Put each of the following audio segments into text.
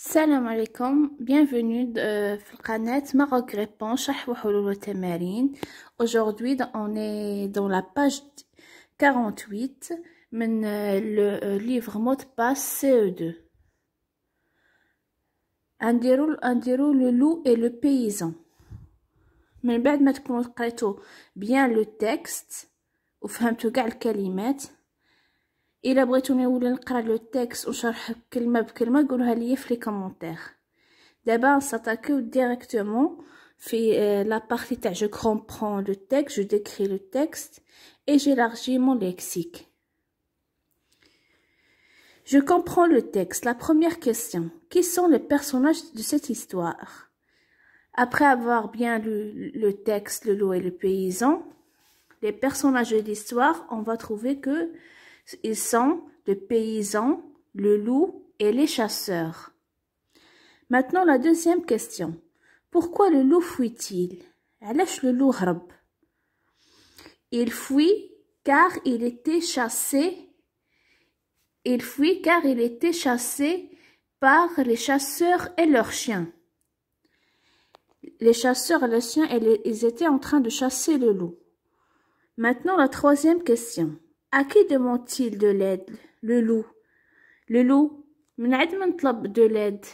Salam alaikum, bienvenue في القناة Maroc Répond شرح وحلول وتمارين. Aujourd'hui on est dans la page 48 من le livre mot de passe CE2. نديرو le loup et le paysan. من بعد ما تكونوا قريتوا bien le texte وفهمتوا كاع الكلمات. إلا بغيتوني ولا نقرا لو تكست ونشرح كلمه بكلمه قولوها لي في لي كومونتير. دابا نساتاكيو ديريكتومون في لا بارتي تاع je comprends le texte, je décris le texte et j'élargis mon lexique. Je comprends le texte. La première question: qui sont les personnages de cette histoire? Après avoir bien lu le texte, le loup et le paysan, les personnages de l'histoire, on va trouver que ils sont le paysan, le loup et les chasseurs. Maintenant, la deuxième question. Pourquoi le loup fuit-il? علاش le loup هرب? Il fuit car il était chassé. Il fuit car il était chassé par les chasseurs et leurs chiens. Les chasseurs et leurs chiens, ils étaient en train de chasser le loup. Maintenant, la troisième question. À qui demande-t-il de l'aide, le loup? Le loup, من عند من طلب de l'aide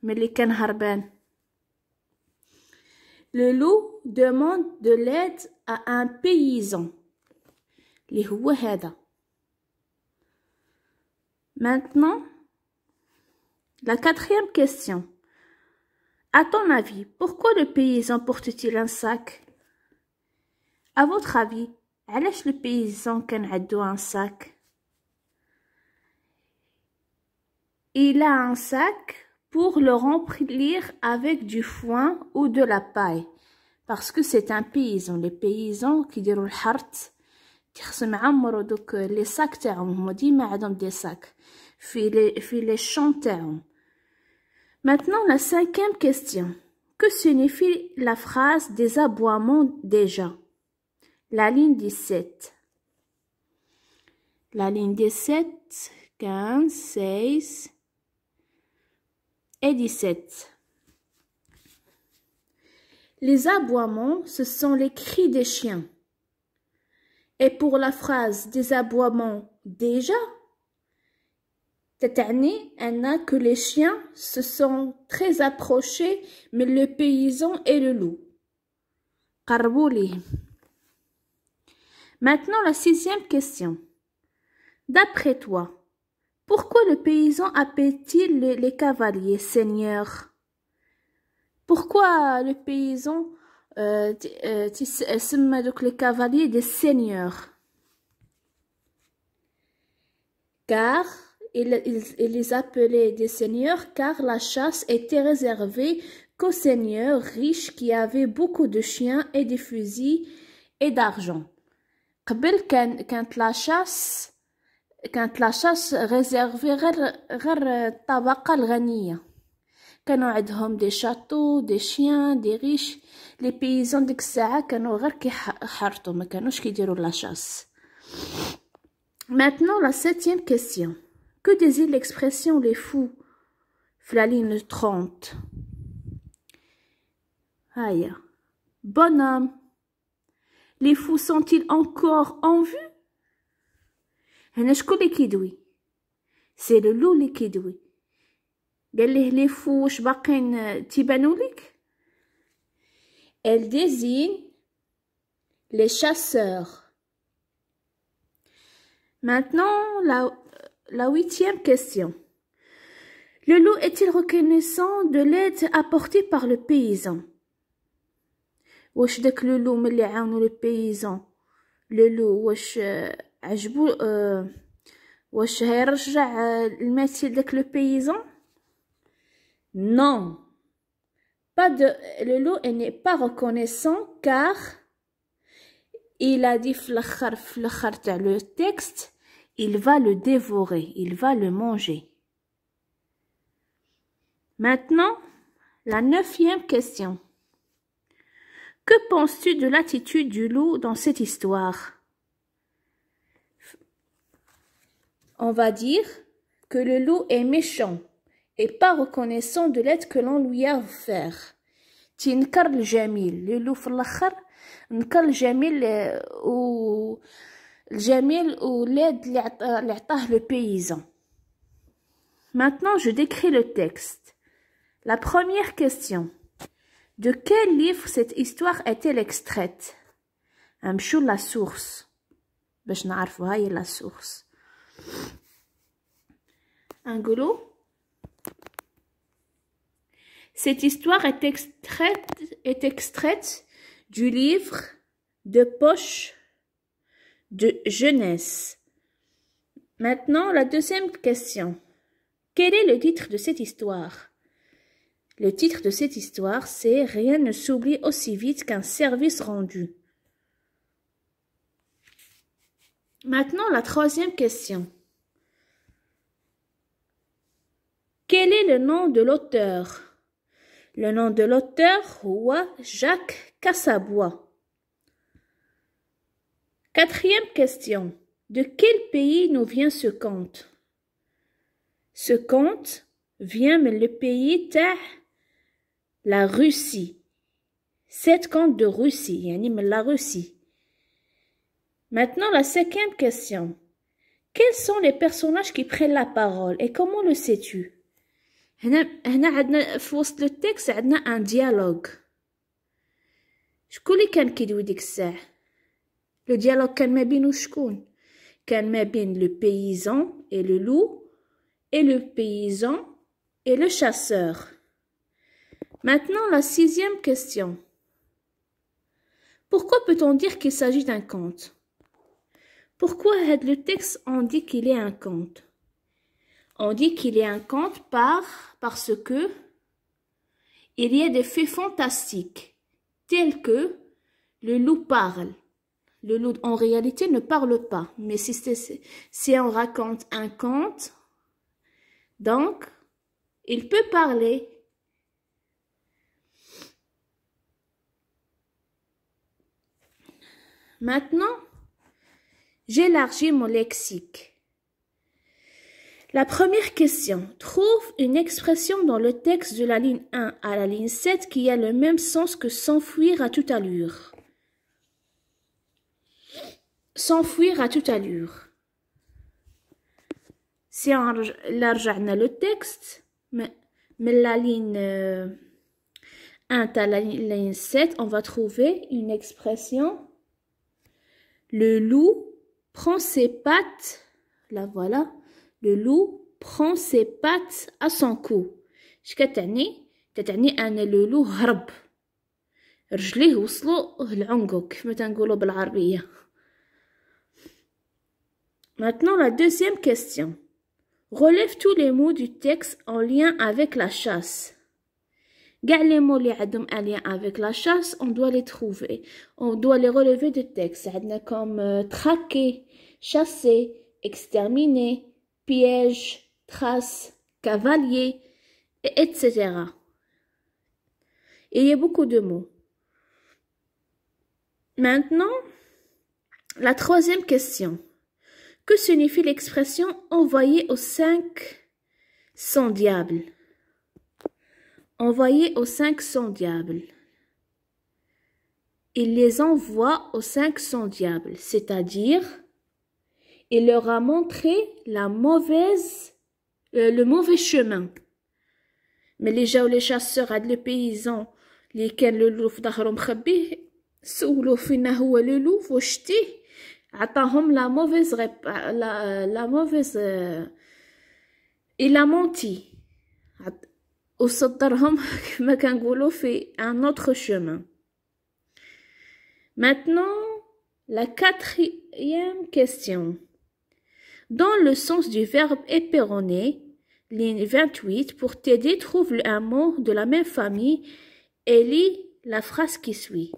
ملي كان هربان. Le loup demande de l'aide à un paysan. اللي هو هذا. Maintenant, la quatrième question. À ton avis, pourquoi le paysan porte-t-il un sac? À votre avis, علاش le paysan كان عندو un sac? Il a un sac pour le remplir avec du foin ou de la paille. Parce que c'est un paysan. Les paysans qui يديروا الحرث كيخصهم يعمروا دوك لي sacs تاعهم. هما ديما عندهم des sacs في les champs تاعهم. Maintenant, la cinquième question. Que signifie la phrase des aboiements déjà? La ligne 17. La ligne 17, 15, 16 et 17. Les aboiements, ce sont les cris des chiens. Et pour la phrase des aboiements déjà, تتعني que les chiens se sont très approchés, mais le paysan et le loup. قربوا ليه. Maintenant, la sixième question. D'après toi, pourquoi le paysan appelle-t-il les cavaliers seigneurs? Pourquoi le paysan سمى donc les cavaliers des seigneurs? Car il les appelait des seigneurs car la chasse était réservée qu'aux seigneurs riches qui avaient beaucoup de chiens et des fusils et d'argent. قبل كانت لا شاس ريزيرفي غير الطبقة الغنية. كانوا عندهم دي شاتو دي شيان دي ريش. لي بيزون ديك الساعة كانوا غير كيحرطوا ما كانوش كيديروا لا شاس. Maintenant la septième question. Que désigne l'expression les fous في la ligne 30? هيا. Bonhomme. Les fous sont-ils encore en vue? هنا شكون اللي كيدوي؟ سي لو لو اللي كيدوي. قال ليه لي فو واش باقين تيبانوا ليك؟ Elle désigne les chasseurs. Maintenant la huitième question. Le loup est-il reconnaissant de l'aide apportée par le paysan? واش داك لو لو ملي عاونو لو بيزون لو لو واش عجبو واش هيرجع المثل داك لو بيزون؟ Non, pas de le loup n'est pas reconnaissant car il a dit في الاخر تاع le texte il va le dévorer, il va le manger. Maintenant, la neuvième question. Que penses-tu de l'attitude du loup dans cette histoire? On va dire que le loup est méchant et pas reconnaissant de l'aide que l'on lui a offert. تينكر الجميل لولو في الاخر نكر الجميل l'aide اللي عطاه le paysan. Maintenant, je décris le texte. La première question. De quel livre cette histoire est-elle extraite? نمشيو la source. باش نعرفوا هاي la source. نقولوا cette histoire est extraite du livre de poche de jeunesse. Maintenant, la deuxième question. Quel est le titre de cette histoire? Le titre de cette histoire, c'est « Rien ne s'oublie aussi vite qu'un service rendu ». Maintenant, la troisième question. Quel est le nom de l'auteur? Le nom de l'auteur, c'est Jacques Cassabois. Quatrième question. De quel pays nous vient ce conte? Ce conte vient du pays de la Russie. Cet conte de Russie, yani de la Russie. Maintenant, la cinquième question. Quels sont les personnages qui prennent la parole et comment le sais-tu? هنا عندنا في وسط التكست عندنا ان ديالوج. شكون اللي كان كيدوي ديك الساعه؟ لو ديالوج كان ما بين شكون؟ كان ما بين لو paysan et le loup et le paysan et le chasseur. Maintenant la sixième question. Pourquoi peut-on dire qu'il s'agit d'un conte? Pourquoi le texte on dit qu'il est un conte? On dit qu'il est un conte parce que il y a des faits fantastiques, tels que le loup parle. Le loup, en réalité, ne parle pas. Mais si on raconte un conte, donc, il peut parler. Maintenant, j'élargis mon lexique. La première question. Trouve une expression dans le texte de la ligne 1 à la ligne 7 qui a le même sens que s'enfuir à toute allure. S'enfuir à toute allure. Si on رجعنا le texte, mais la ligne 1 à la ligne 7, on va trouver une expression. Le loup prend ses pattes, la voilà. Le loup prend ses pattes à son cou. شكتعني أن le loup هرب رجليه وصلوا لعنقه كيف تنقولوا بالعربية. Maintenant la deuxième question. Relève tous les mots du texte en lien avec la chasse. Gars les mots اللي عندهم un lien avec la chasse, on doit les trouver. On doit les relever du texte. عندنا comme traquer, chasser, exterminer, piège, trace, cavalier, etc. Et il y a beaucoup de mots. Maintenant, la troisième question. Que signifie l'expression envoyer aux 500 diables? Envoyer aux 500 diables. Il les envoie aux 500 diables, c'est-à-dire il leur a montré le mauvais chemin. Mais les gens, les chasseurs, les paysans, les qui le loup d'ahrom khabih, سولو فينا هو le loup وشتيه عطاهم la mauvaise il a menti وصدرهم كما كنقولوا في un autre chemin. Maintenant la quatrième question. Dans le sens du verbe éperonner, ligne 28, pour t'aider, trouve un mot de la même famille et lis la phrase qui suit.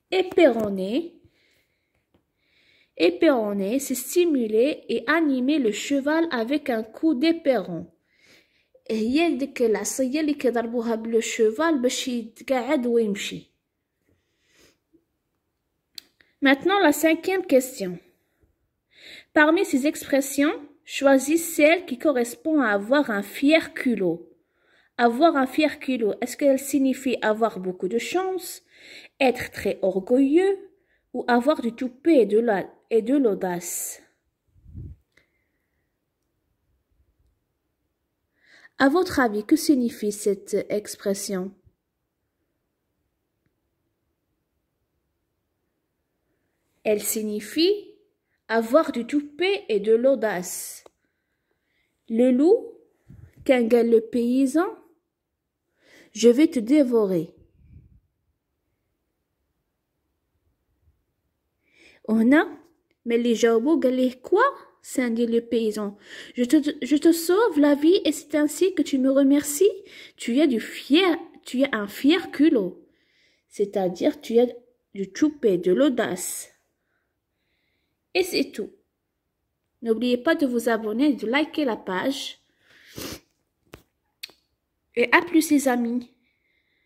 Éperonner, c'est stimuler et animer le cheval avec un coup d'éperon. هي ديك العصاية اللي كيضربوها بلو cheval باش يتقعد ويمشي. Maintenant la cinquième question. Parmi ces expressions, choisis celle qui correspond à avoir un fier culot. Avoir un fier culot, est-ce qu'elle signifie avoir beaucoup de chance, être très orgueilleux ou avoir du toupet et de l'audace? À votre avis, que signifie cette expression? Elle signifie avoir du toupet et de l'audace. Le loup, Kangol le paysan, je vais te dévorer. هنا ملي جاوبوا قال ليه quoi? Scindit le paysan. Je te sauve la vie et c'est ainsi que tu me remercies. Tu as un fier culot. C'est-à-dire tu as du toupet, de l'audace. Et c'est tout. N'oubliez pas de vous abonner, de liker la page. Et à plus les amis.